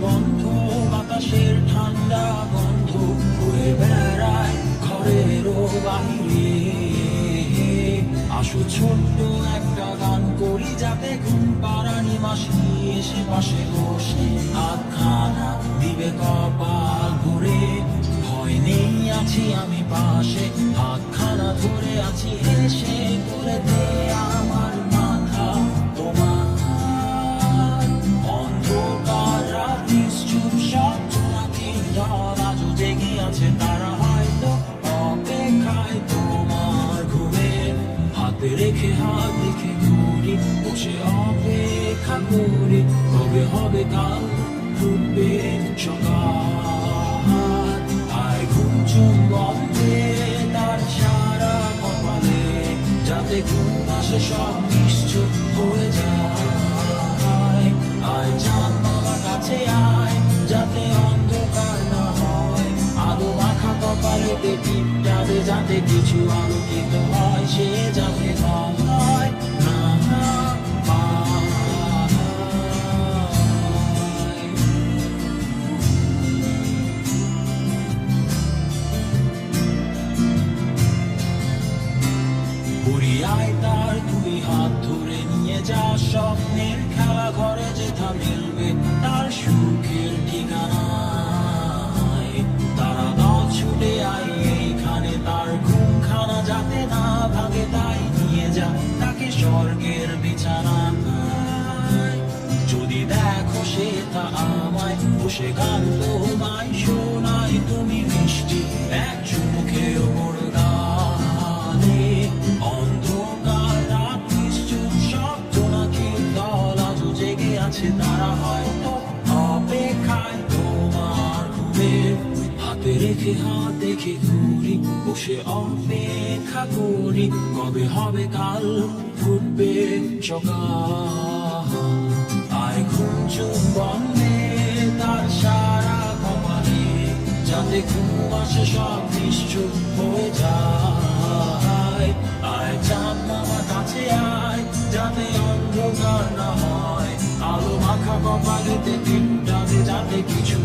বন্ধ, বাতাসের ঠান্ডা গন্ধ ঘুরে বেড়ায় ঘরেরও বাহিরে। আসো ছোট্ট একটা গান করি, যাতে ঘুম পাড়ানি মাসি এসে পাশে বসে হাতখানা দিবে কপাল ভরে। ভয় নেই, আছি আমি পাশে, হাতখানা ধরে আছি হেসে করে দে আমার মাথা তোমার। অন্ধকার রাত নিশ্চুপ শব্দ নাকি ঢল, আজও জেগে আছে তারা হয়তো অপেক্ষায় তোমার ঘুমে। হাতে রেখে হাত রেখে ঘুরি, বসে অপেক্ষা করি, কবে হবে কাল ফুটবে সকাল। আয় ঘুম চুম্বনে তার সারা কপালে, যাতে ঘুম আসে সব নিশ্চুপ হয়ে যায়। আয় চাঁদ মামা কাছে আয়, যাতে অন্ধকার না হয়, আলো মাখা কপালেতে টিপটা দে, যাতে কিছু আলোকিত হয়, সে যাতে কম হয় না পায়। পুরিয়ায় তার দুই হাত ধরে নিয়ে যা, স্বপ্নের খেলা ঘরে যেথা মিলবে তার সুখের ঠিকানায়। তারা দল ছুটে আই এইখানে, তার ঘুমখানা যাতে না ভাগে, তাই নিয়ে যা তাকে স্বর্গের বিছানায়। যদি দেখো সে তা আমায় বসে গান তোমায় শোনায়, তুমি মিষ্টি এক চুমুখেও বড় গানে। অন্ধকার রাত নিশ্চুপ শব্দ নাকি দল, আজও জেগে আছে তারা হয়তো অপেক্ষায় তোমার ঘুমে। হাতে রেখে হাত দেখে ঘুরি, বসে অপেক্ষা করি, কবে হবে কাল ফুটবে সকাল। আয় ঘুম চুম্বনে তার সারা কপালে, যাতে ঘুম আসে সব নিশ্চুপ হয়ে যায়। আয় চাঁদ মামা কাছে আয়, যাতে অন্ধকার না হয়, আলো মাখা কপালেতে টিপটা দে, যাতে কিছু